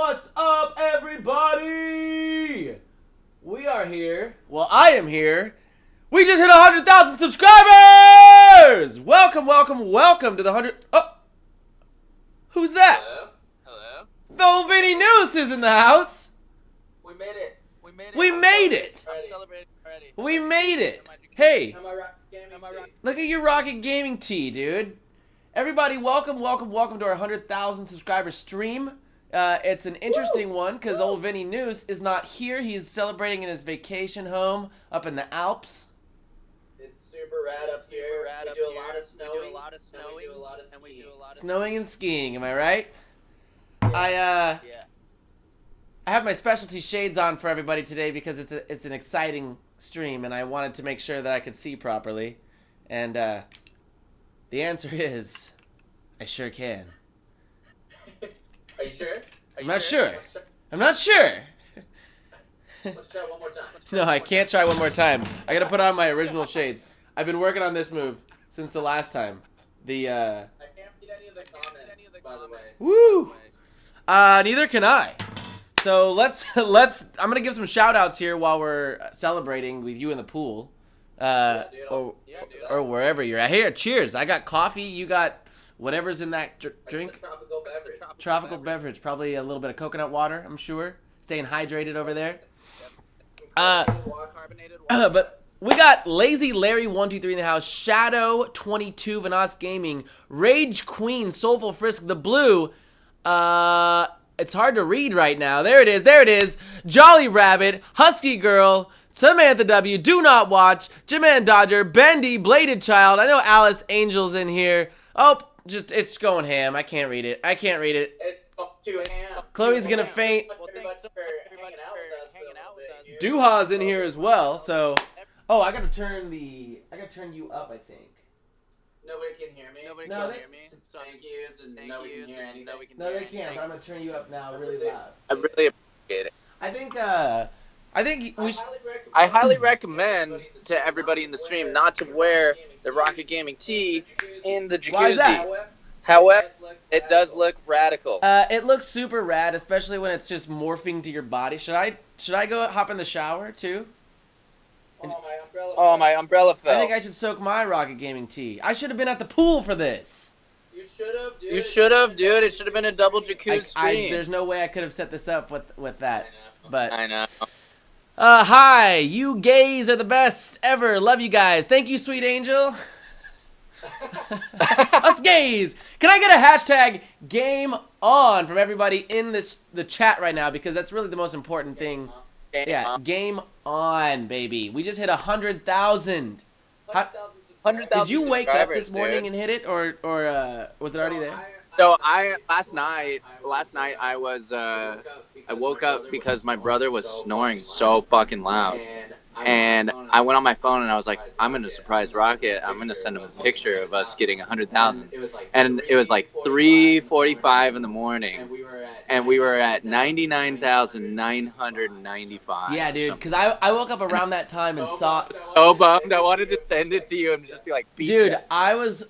What's up, everybody? We are here. Well, I am here. We just hit 100,000 subscribers! Welcome to the 100... Oh! Who's that? Hello? The Vinny Noose is in the house. We made it. We made it. I'm celebrating already. We made it. Hey, Am I Rockit Gaming? look at your Rockit Gaming tee, dude. Everybody, welcome to our 100,000 subscriber stream. It's an interesting one because old Vinny Noose is not here. He's celebrating in his vacation home up in the Alps. It's super rad up here. We do a lot of snowing. Snowing and skiing, am I right? I have my specialty shades on for everybody today because it's an exciting stream and I wanted to make sure that I could see properly. And the answer is, I sure can. Are you sure? I'm not sure. Let's try one more time. No, I can't try one more time. I gotta put on my original shades. I've been working on this move since the last time. I can't read any of the comments, by the way. Woo! Neither can I. So let's I'm gonna give some shout outs here while we're celebrating with you in the pool. Or wherever you're at. Here, cheers. I got coffee, you got whatever's in that drink. Tropical beverage. Probably a little bit of coconut water, I'm sure. Staying hydrated over there. But we got Lazy Larry 123 in the house, Shadow 22, Vanas Gaming, Rage Queen, Soulful Frisk, The Blue. It's hard to read right now. There it is. Jolly Rabbit, Husky Girl, Samantha W, Do Not Watch, Jaman Dodger, Bendy, Bladed Child. I know Alice Angel's in here. Oh, it's going ham. I can't read it. It's too ham. Chloe's gonna faint. Well, thanks for hanging out with us. Duha's in here as well. So, oh, I gotta turn you up. I think. Nobody can hear me. So thank you. Nobody can hear anything. No, they can't. But I'm gonna turn you up now, really loud. I really appreciate it. I think we should. I highly recommend to everybody in the stream not to wear the Rockit Gaming tee in the jacuzzi. Why is that? However, it does look radical. It looks super rad, especially when it's just morphing to your body. Should I go hop in the shower too? Oh, my umbrella fell. I think I should soak my Rockit Gaming tee. I should have been at the pool for this. You should have, dude. It should have been a double jacuzzi stream. There's no way I could have set this up with that. But I know. Hi, you gays are the best ever. Love you guys. Thank you, sweet angel. Us gays. Can I get a hashtag game on from everybody in the chat right now, because that's really the most important thing. Game on, baby. We just hit 100,000. 100,000. Did you wake up this morning and hit it, or was it already there? So last night I woke up because my brother was snoring so fucking loud. And I went on my phone and I was like, I'm going to surprise Rockit. I'm going to send him a picture of us getting 100,000. And it was like 3:45 in the morning. And we were at 99,995. Yeah, dude, because I woke up around that time and saw... So bummed. I wanted to send it to you and just be like, beat dude, you. I was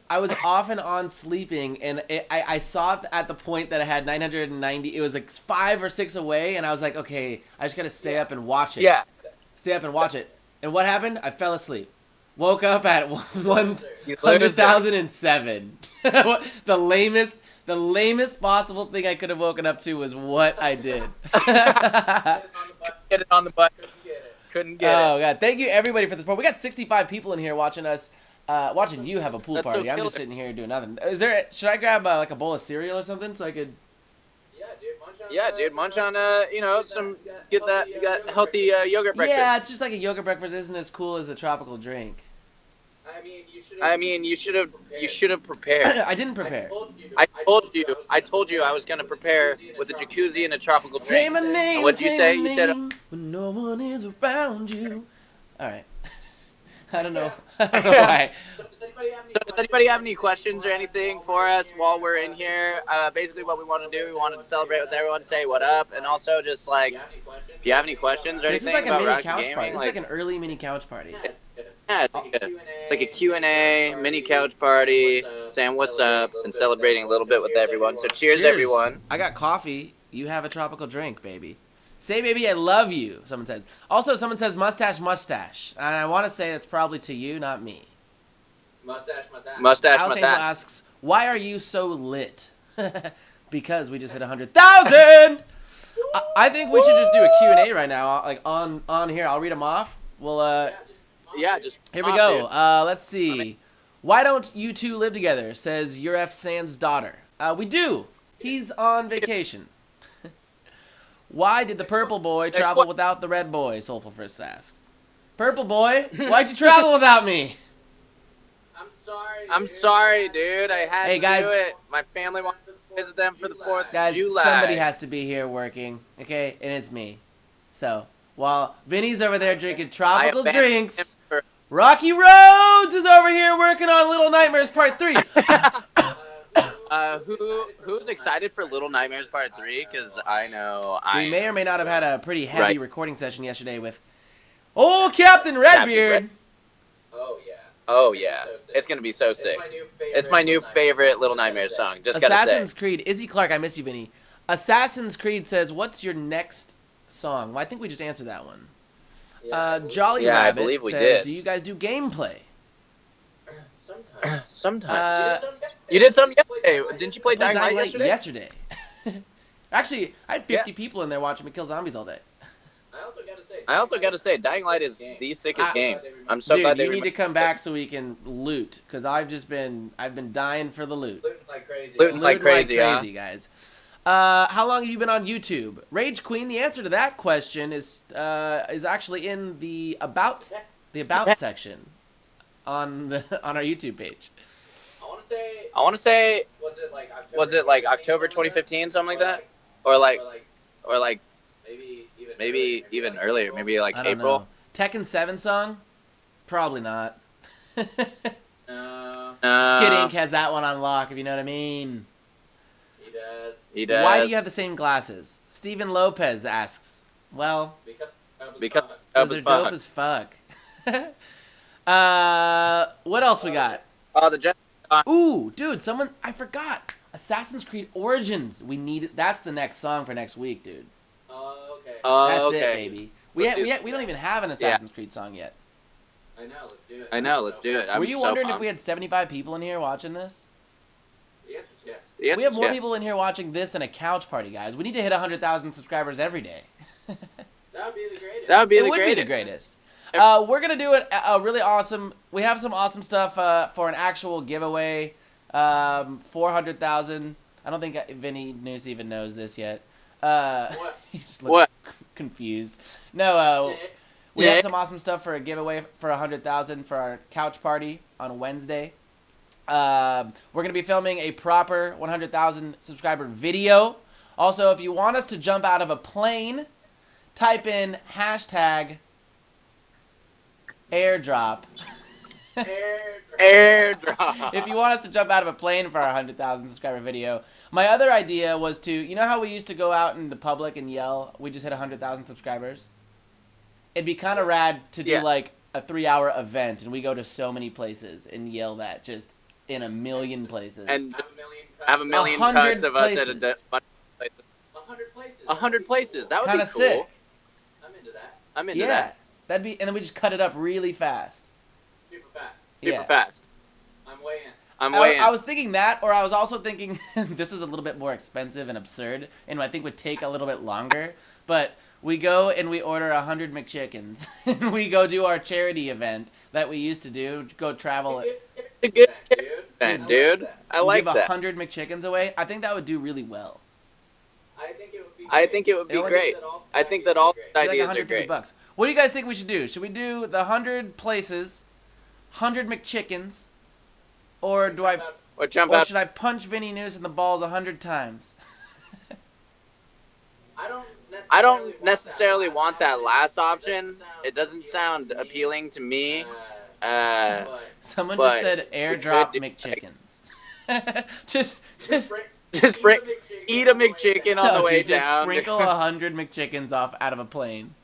off and on sleeping, and I saw it at the point that I had 990. It was like 5 or 6 away, and I was like, okay, I just got to stay up and watch it. Yeah. Stay up and watch it. And what happened? I fell asleep. Woke up at 100,007. The lamest possible thing I could have woken up to was what I did. Get it on the butt. Couldn't get it. Oh, God. Thank you, everybody, for the support. We got 65 people in here watching us. Watching you have a pool party. So I'm just sitting here doing nothing. Should I grab like a bowl of cereal or something so I could... Yeah, dude, munch on, get that healthy yogurt breakfast. Yeah, it's just like a yogurt breakfast. Isn't as cool as a tropical drink. I mean, you should have prepared. I didn't prepare. I told you I was gonna prepare with a jacuzzi and a tropical drink. Say my name. And what'd you say? You said when no one is around you. All right. I don't know why. Does anybody have any questions or anything for us while we're in here? Basically, what we want to do, we wanted to celebrate with everyone, say what up, and also just like, if you have any questions or anything about Rockit Gaming, this is like an early mini couch party. Yeah, it's like a Q&A, mini couch party, saying what's up, and celebrating a little bit with everyone. So cheers. Everyone. I got coffee. You have a tropical drink, baby. Say, baby, I love you, someone says. Also, someone says mustache, mustache. And I want to say it's probably to you, not me. Mustache. Alice Angel asks, why are you so lit? Because we just hit 100,000! I think we should just do a Q&A right now, like on here. I'll read them off. We'll, just here we go. Let's see. Why don't you two live together? Says Uref Sand's daughter. We do. He's on vacation. Why did the purple boy travel without the red boy? Soulful Frisk asks. Purple boy, why'd you travel without me? I'm sorry, dude. I had to do it. My family wanted to visit them for the 4th of July. Somebody has to be here working, okay? And it's me. So, while Vinny's over there drinking tropical drinks, Rocky Roads is over here working on Little Nightmares Part 3. Who's excited for Little Nightmares Part 3? Because I know we may or may not have had a pretty heavy recording session yesterday with old Captain Redbeard. Oh yeah, it's gonna be so sick. It's my new favorite Little Nightmares song. Just gotta say. Assassin's Creed. Izzy Clark, I miss you, Vinny. Assassin's Creed says, "What's your next song?" Well, I think we just answered that one. Jolly Rabbit I believe we says, did. "Do you guys do gameplay?" Sometimes. You did some yesterday. Didn't you play Dying Light yesterday? Actually, I had 50 people in there watching me kill zombies all day. I also gotta say, Dying Light is the sickest game. I'm so glad you need to come back so we can loot, because I've been dying for the loot. Looting like crazy, guys. How long have you been on YouTube? Rage Queen, the answer to that question is actually in the about section on our YouTube page. I want to say, was it like October 2015, something like that, or like maybe even earlier, maybe like April. Know. Tekken 7 song? Probably not. Kid Ink has that one on lock, if you know what I mean. He does. Why do you have the same glasses? Steven Lopez asks. Well, because they're dope as fuck. What else we got? Ooh, dude, I forgot. Assassin's Creed Origins. That's the next song for next week, dude. That's it, baby. We don't even have an Assassin's Creed song yet. I know, let's do it. Were you wondering if we had 75 people in here watching this? The answer is yes. We have more people in here watching this than a couch party, guys. We need to hit 100,000 subscribers every day. That would be the greatest. That would be the greatest. We're going to do a really awesome... We have some awesome stuff for an actual giveaway. 400,000. I don't think Vinny Noose even knows this yet. He just looks confused. No, we had some awesome stuff for a giveaway for 100,000 for our couch party on Wednesday. We're going to be filming a proper 100,000 subscriber video. Also, if you want us to jump out of a plane, type in hashtag airdrop. Airdrop. If you want us to jump out of a plane for our 100,000 subscriber video. My other idea was to, you know how we used to go out in the public and yell, we just hit 100,000 subscribers? It'd be kind of rad to do like a 3-hour event and we go to so many places and yell that just in a million places. And have a million cuts of us at a places. 100 places. That would be cool. Sick. I'm into that. That'd be, and then we just cut it up really fast. Super fast. I'm way in. I was thinking that, or I was also thinking this was a little bit more expensive and absurd, and I think would take a little bit longer. But we go and we order 100 McChickens, and we go do our charity event that we used to do. Go travel. It's a good event, dude. I like that. Give 100 McChickens away. I think that would do really well. I think it would be great. I think that all ideas are great. $150. What do you guys think we should do? Should we do the 100 places, 100 McChickens, or should I punch Vinny Noose in the balls 100 times? I don't necessarily want that last option. It doesn't sound appealing to me. Someone just said airdrop McChickens. just eat a McChicken on the way down. Just sprinkle 100 McChickens off out of a plane.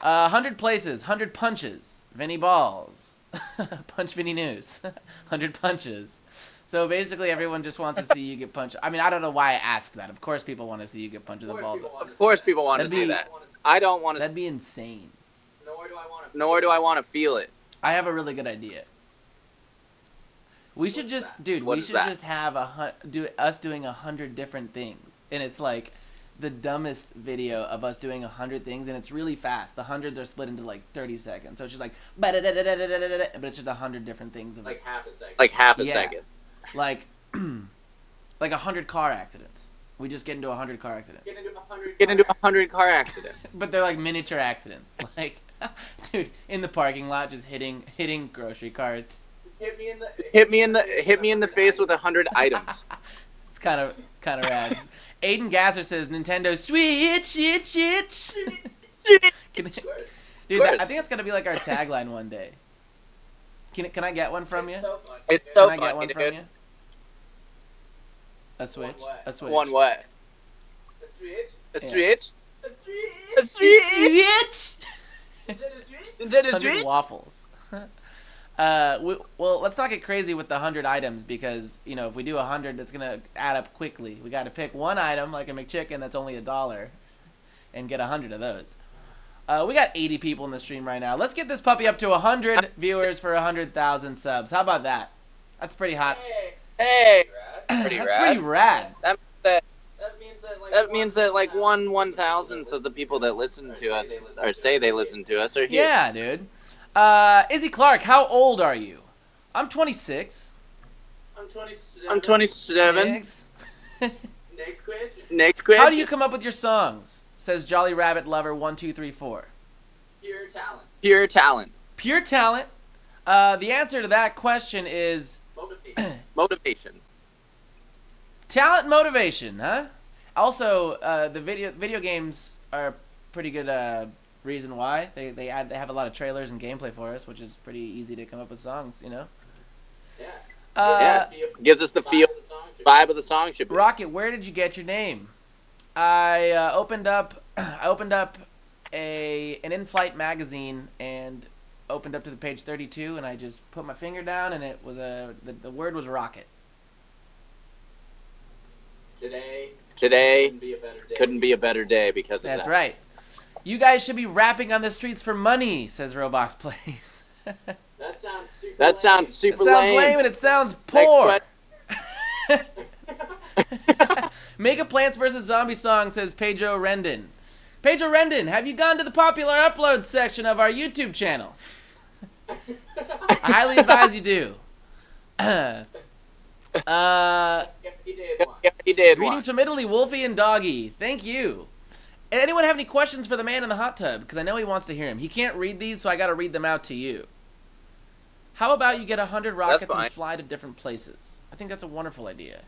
100 places, 100 punches. Vinny balls. Punch Vinny Noose. 100 punches. So basically, everyone just wants to see you get punched. I mean, I don't know why I asked that. Of course, people want to see you get punched in the balls. Of course, people want to see that. I don't want to. That'd be insane. Nor do I want to feel it. I have a really good idea. We should just, dude. We should just have us doing 100 different things, and it's like the dumbest video of us doing 100 things, and it's really fast. The hundreds are split into like 30 seconds, so it's just like, but it's just 100 different things. Like half a second. Like half a second. Like 100 car accidents. We just get into 100 car accidents. Get into 100 car accidents. But they're like miniature accidents. Like, dude, in the parking lot, just hitting grocery carts. Hit me in the face with 100 items. It's kind of rad. Aiden Gasser says Nintendo Switch. Dude, I think that's gonna be like our tagline one day. Can I get one from you? It's so Can I get one from dude. you? A Switch? A Switch. One what? A Switch? A Switch? Nintendo 100 Switch? waffles. Well, let's not get crazy with the 100 items because, you know, if we do 100, that's going to add up quickly. We got to pick one item, like a McChicken that's only $1, and get 100 of those. We got 80 people in the stream right now. Let's get this puppy up to 100 viewers for 100,000 subs. How about that? That's pretty hot. Hey. That's pretty rad. That means that like 1/1000th of the people that listen to us or say they listen to us are here. Yeah, dude. Izzy Clark, how old are you? I'm 26. I'm 27. Next. Next question. How do you come up with your songs? Says Jolly Rabbit Lover 1234. Pure talent. Pure talent. The answer to that question is Motivation. talent and motivation, huh? Also, the video games are a pretty good reason why. They have a lot of trailers and gameplay for us, which is pretty easy to come up with songs, you know? Yeah. Gives us the vibe of the song should be. Rockit, where did you get your name? I opened up an in-flight magazine and opened up to the page 32, and I just put my finger down, and it was the word was Rockit. Today couldn't be a better day because of that. That's right. You guys should be rapping on the streets for money, says Roblox Plays. That sounds super It sounds lame and it sounds poor. Make a Plants vs. Zombie song, says Pedro Rendon. Pedro Rendon, have you gone to the popular upload section of our YouTube channel? I highly advise you do. He did. Greetings from Italy, Wolfie and Doggy. Thank you. And anyone have any questions for the man in the hot tub? Because I know he wants to hear him. He can't read these, so I got to read them out to you. How about you get 100 rockets and fly to different places? I think that's a wonderful idea.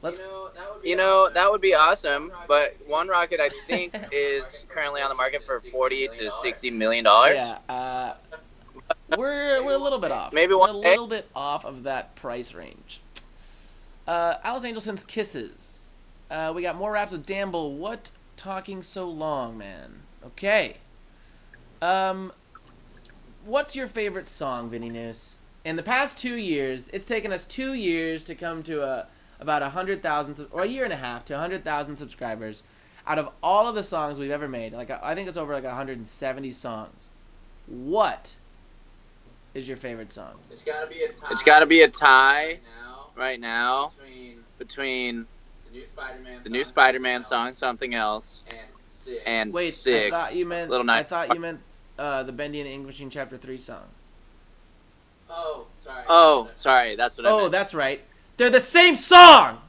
That would be awesome. But one rocket, I think, is currently on the market for $40 to $60 million. Yeah. We're a little bit off. Maybe we're a little bit off of that price range. Alice Angel sends kisses. We got more raps with Damble. What talking so long, man? Okay. What's your favorite song, Vinny Noose? In the past 2 years, it's taken us 2 years to come to about 100,000, or a year and a half to 100,000 subscribers. Out of all of the songs we've ever made, like I think it's over like 170 songs. What is your favorite song? It's gotta be a tie right now between the new Spider-Man song, Something Else, and Wait, Six. I thought you meant the Bendy and Englishing Chapter 3 song. Oh, sorry, that's what I meant. Oh, that's right. They're the same song.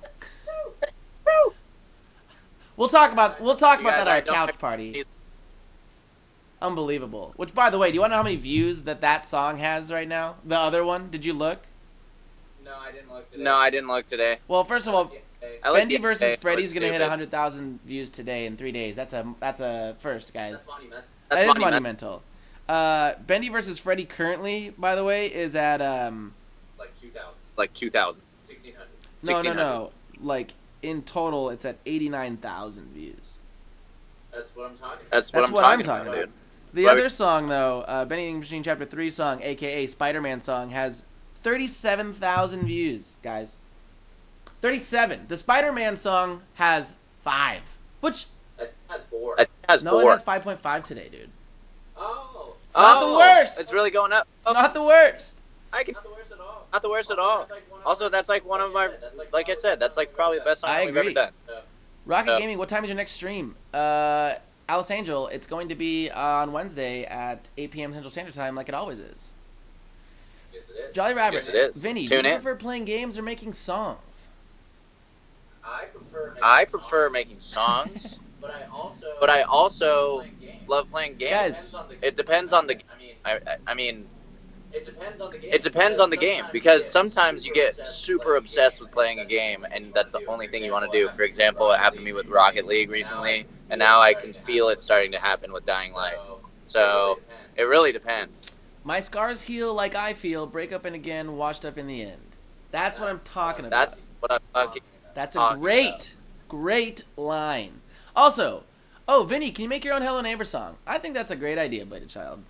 We'll talk about that at our couch party. Unbelievable. Which, by the way, do you want to know how many views that song has right now? The other one? Did you look? No, I didn't look today. Well, first of all, Bendy vs. Freddy's gonna hit stupid. 100,000 views today in 3 days. That's a first, guys. That's That is monumental. Bendy vs. Freddy currently, by the way, is at like 2,000. No. Like in total, it's at 89,000 views. That's what I'm talking about, dude. The other song, though, Benny and the Machine Chapter 3 song, a.k.a. Spider-Man song, has 37,000 views, guys. 37. The Spider-Man song has 5, which It has no, 4. it has 5.5 today, dude. Oh, it's not the worst. It's really going up. It's not the worst. Not the worst at all. Also, that's like one of our, like I said, that's like probably the best song I we've ever agree. done. Rocket Gaming, what time is your next stream? Alice Angel, it's going to be on Wednesday at 8 p.m. Central Standard Time, like it always is. Jolly Rabbit, Yes, it is. Vinny, Tune do you in. prefer playing games or making songs? I prefer making songs, but I also love playing games. Guys. It depends on the. I mean, it depends on the game, because sometimes you get super obsessed with playing a game and that's the only thing you want to do. For example, it happened to me with Rocket League recently, and now I can feel it starting to happen with Dying Light. So it really depends. My scars heal like I feel, break up and again, washed up in the end. That's what I'm talking about. That's what I'm talking. That's a talking great line. Also, oh, Vinny, can you make your own Hello Neighbor song? I think that's a great idea, Bladed Child.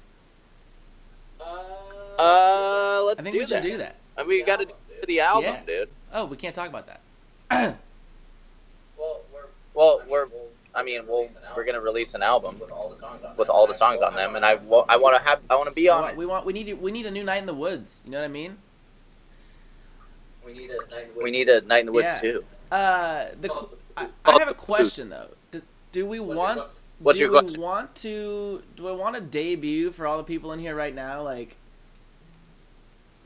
Let's I think do we should do that. We got to do the album, Yeah. dude. Oh, we can't talk about that. Well, we're gonna release an album with all the songs on them, and I want to be on it. We need a new Night in the Woods. You know what I mean? We need a Night in the Woods Yeah. too. I have a question though. Do we want? What's your question? Do I want to debut for all the people in here right now? Like,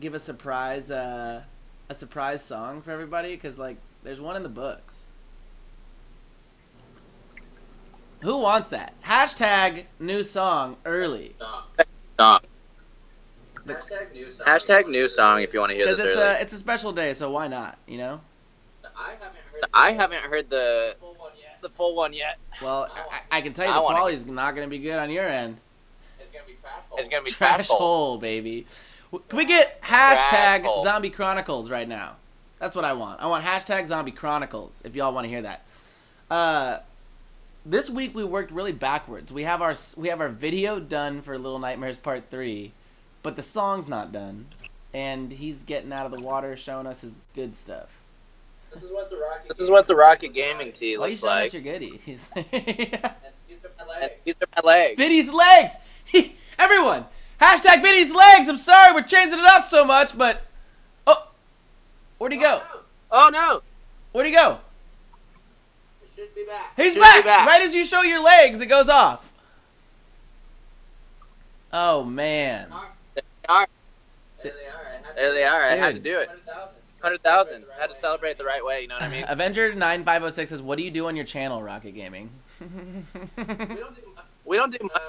give a surprise song for everybody, because like there's one in the books. Who wants that? Hashtag new song early. Song. Hashtag new song if you want to hear Because this early. it's a special day, so why not? You know. I haven't heard the full one yet. Well, I can tell you I the wanna- quality's not going to be good on your end. It's gonna be Trash hole, baby. Can we get hashtag Trash hole. Zombie Chronicles right now? That's what I want. I want hashtag Zombie Chronicles, if y'all want to hear that. This week we worked really backwards. We have our video done for Little Nightmares Part 3, but the song's not done. And he's getting out of the water, showing us his good stuff. This is what the Rocket Gaming tee Why are you looks showing us like. your goodie? He's And these are my legs. Vinny's legs! Everyone! Hashtag Vinny's legs! I'm sorry we're changing it up so much, but... Oh! Where'd he go? Oh no! Where'd he go? Should be back. He's Should back! be back. Right as you show your legs, it goes off. Oh, man. There they are. I had to Dude. do it. 100,000. Had to celebrate the right way. You know what I mean? Avenger9506 says, what do you do on your channel, Rocket Gaming? We don't do much.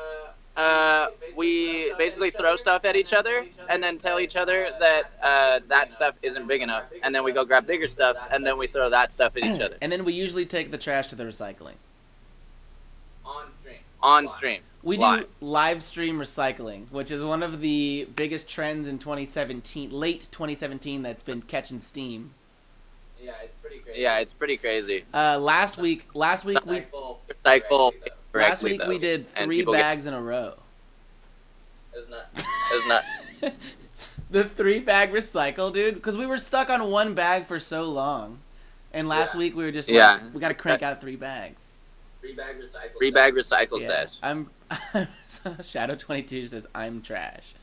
We basically throw stuff at each other and then tell each other that that stuff isn't big enough, and then we go grab bigger stuff and then we throw that stuff at each other And then we usually take the trash to the recycling. on stream. We do Live. live stream recycling, which is one of the biggest trends in 2017, late 2017, that's been catching steam. Yeah, it's pretty crazy. Last week we Recycle last correctly, week though, we did and 3 people get- bags in a row. It's nuts. The 3-bag recycle, dude, because we were stuck on 1 bag for so long, and last week we were just Yeah. like, we got to crank out 3 bags. 3-bag recycle Yeah. says. I'm Shadow22 says I'm trash.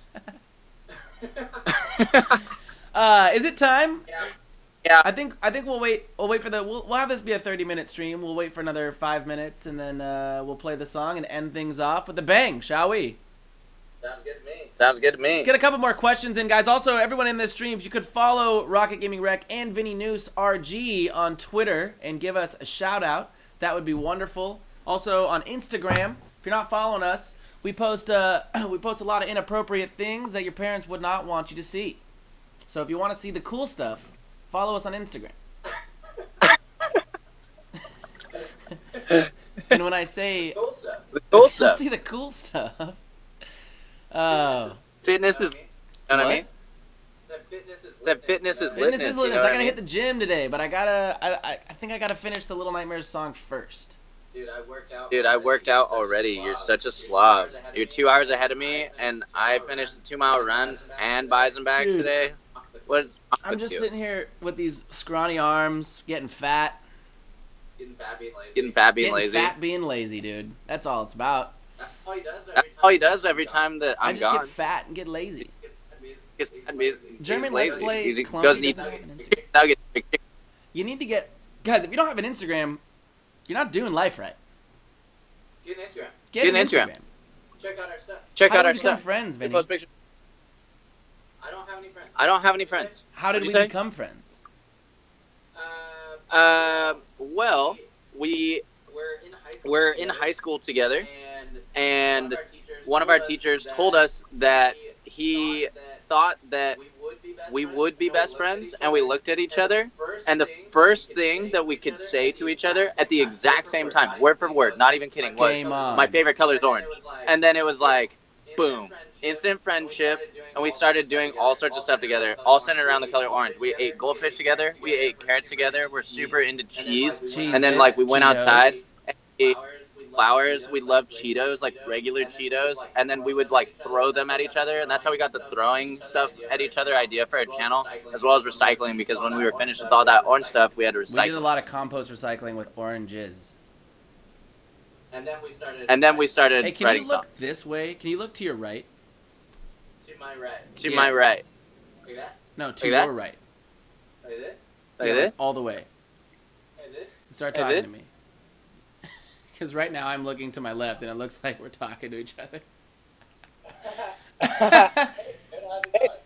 Is it time? Yeah. I think we'll wait. We'll have this be a 30-minute stream. We'll wait for another 5 minutes, and then we'll play the song and end things off with a bang, shall we? Sounds good to me. Let's get a couple more questions in, guys. Also, everyone in this stream, if you could follow Rocket Gaming Rec and Vinny Noose RG on Twitter and give us a shout out, that would be wonderful. Also on Instagram, if you're not following us, we post a lot of inappropriate things that your parents would not want you to see. So if you want to see the cool stuff, follow us on Instagram. And when I say The cool stuff. see the cool stuff, oh, Fitness is. You know what I What? mean? That fitness is litness. fitness is you know litness. what I gotta mean? hit the gym today, but I think I gotta finish the Little Nightmares song first. Dude, I worked out already. You're such a slob. You're 2 hours ahead of me, and I finished a 2-mile run and bison back Dude. today. What's wrong I'm with just you? sitting here with these scrawny arms, getting fat. Getting fat, being lazy. Fat, being lazy, dude. That's all it's about. That's all he does every time that I I'm just gone. get fat and get lazy. He's lazy. German He's Let's Play He Clumpy goes and eats doesn't have an Instagram. chicken nuggets. You need to get... Guys, if you don't have an Instagram, you're not doing life right. Get an Instagram. Get an Instagram. Check out our stuff. Check How out did our we become stuff. friends, We Vinny? post pictures. I don't have any friends. How did What'd we you say? become friends? Well, we're in high school together, and one of our teachers told us that he thought that we would be best friends, and we looked at each other, and the first thing that we could say to each other at the exact same time, word for word, not even kidding, was, Game on. my favorite color is orange. And then it was like, boom, instant friendship, and we started doing all sorts of stuff together, all centered around the color orange. We ate goldfish together, we ate carrots together, we're super into cheese, and then like we went Cheetos. outside and ate flowers. We loved Cheetos, like regular Cheetos, and then we would like throw them at each other, and that's how we got the throwing stuff at each other idea for our channel, as well as recycling, because when we were finished with all that orange stuff, we had to We did a recycle. lot of compost recycling with oranges. And then we started Hey, can writing you look songs. this way? Can you look to your right? To Yeah. my right. No, to Like that? your right. Like Yeah, this? like all the way. And start Like talking this? to me. Because right now I'm looking to my left and it looks like we're talking to each other.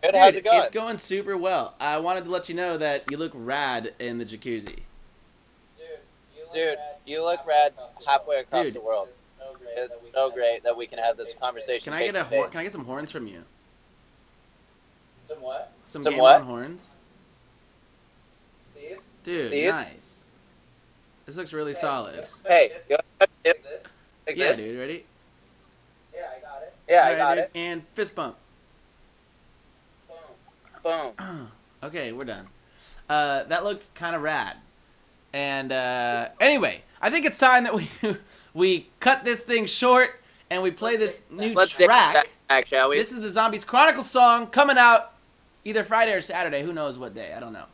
Good, how's it going? It's going super well. I wanted to let you know that you look rad in the jacuzzi. Dude, you look rad halfway across Dude. the world. It's so great that we can have this conversation. Can I get Can I get some horns from you? Some what? Some Some Game what? On horns. Dude, These? nice. This looks really solid. Hey, you want to dip like Yeah, this? dude, ready? Yeah, I got Alright, it. dude, and fist bump. Boom. Okay, we're done. That looked kind of rad. And anyway, I think it's time that we cut this thing short and we play this new Let's take track. that back, shall we? This is the Zombies Chronicle song coming out either Friday or Saturday. Who knows what day? I don't know.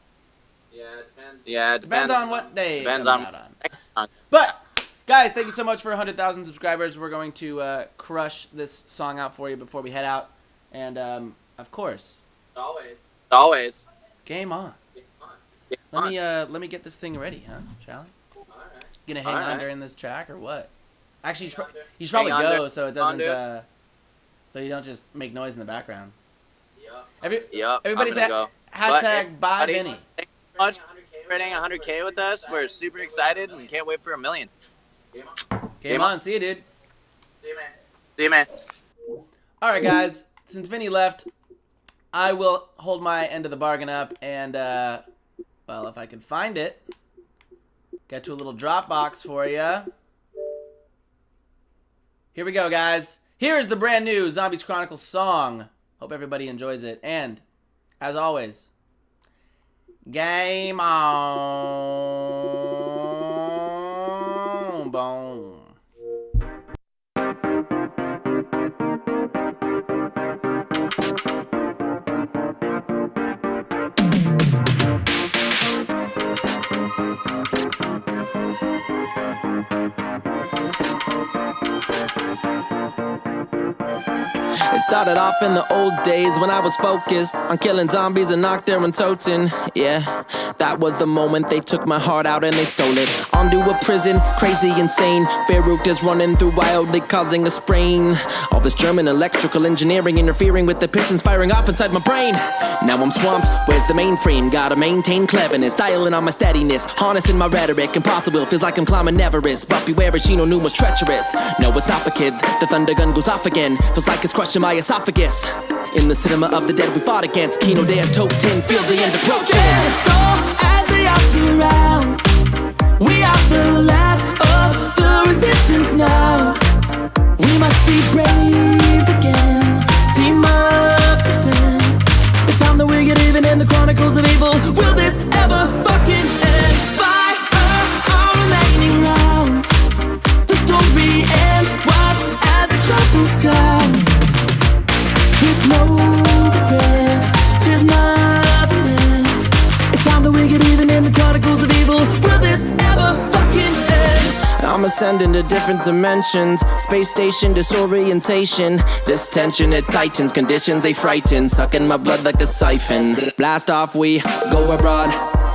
Yeah, it Depends on what day it Depends comes on. out on. But guys, thank you so much for 100,000 subscribers. We're going to crush this song out for you before we head out. And of course, Always. game on. Yeah, Let me get this thing ready, huh? Shall we? Gonna hang on Alright. during this track or what? Actually, you should probably Hang on go dur- so it on doesn't so you don't just make noise in the background. Yup. Everybody I'm say gonna go. hashtag bye buddy, Vinny. Thank you so much for hitting 100K with us. We're super excited and can't wait for 1 million. Game on. See you, dude. See you, man. All right, guys. Since Vinny left, I will hold my end of the bargain up and, well, if I can find it, get to a little Dropbox for you. Here we go, guys. Here is the brand new Zombies Chronicle song. Hope everybody enjoys it. And, as always, game on. Boom. It started off in the old days when I was focused on killing zombies and knocked their toting. Yeah, that was the moment they took my heart out and they stole it. Onto a prison, crazy, insane. Farouk is running through wildly, causing a sprain. All this German electrical engineering interfering with the pistons firing off inside my brain. Now I'm swamped, where's the mainframe? Gotta maintain cleverness, dialing on my steadiness, harnessing my rhetoric. Impossible, feels like I'm climbing Everest. But beware, Chino knew was treacherous. No, it's not for kids, the thunder gun goes off again. Feels like it's crushing my esophagus. In the cinema of the dead we fought against, Kino Day at Toten, feel the end approaching. Stand tall as they all surround. We are the last of the resistance now. We must be brave again. Team up, defend. It's time that we get even in the chronicles of evil. Will this ever fucking end? Fire our remaining rounds. The story ends. Watch as it crumbles down. With no regrets, there's nothing I'm ascending to different dimensions. Space station disorientation. This tension, it tightens. Conditions, they frighten. Sucking my blood like a siphon. Blast off, we go abroad.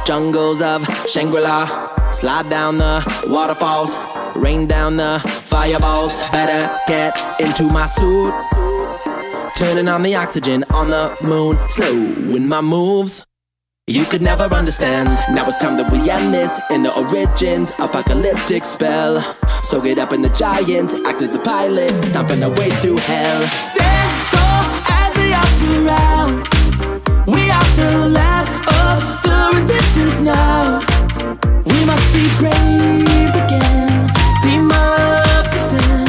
Jungles of Shangri-La. Slide down the waterfalls. Rain down the fireballs. Better get into my suit. Turning on the oxygen on the moon. Slow in my moves. You could never understand. Now it's time that we end this in the origins. Apocalyptic spell. So get up in the giants. Act as a pilot. Stomping our way through hell. Stand tall as the odds surround. We are the last of the resistance now. We must be brave again. Team up, defend.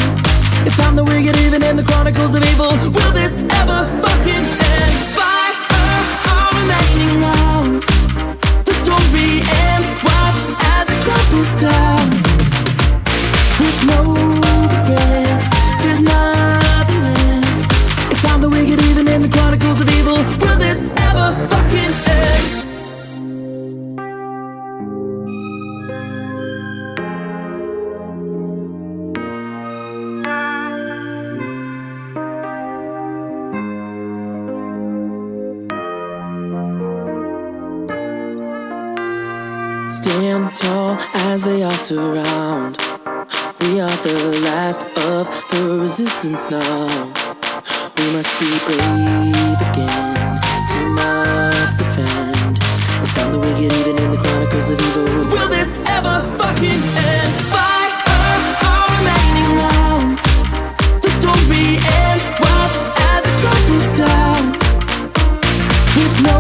It's time that we get even in the chronicles of evil. Will this ever fucking end? Fire our remaining rounds. The story ends. Watch as it crumbles down. With no regrets, there's nothing left. It's time that we get even in the chronicles of evil. Will this ever fucking end? Stand tall as they all surround. We are the last of the resistance now. We must be brave again. Team up, defend. It's time that we get even in the chronicles of evil. Will this ever fucking end? Fire our remaining rounds. The story ends. Watch as it crumbles down. With no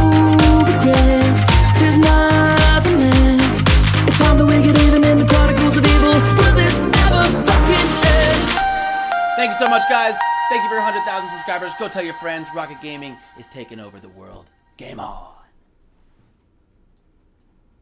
regrets, there's nothing left. It's time that we get even in the chronicles of evil. Will this ever fucking end? Thank you so much, guys. Thank you for your 100,000 subscribers. Go tell your friends Rockit Gaming is taking over the world. Game on.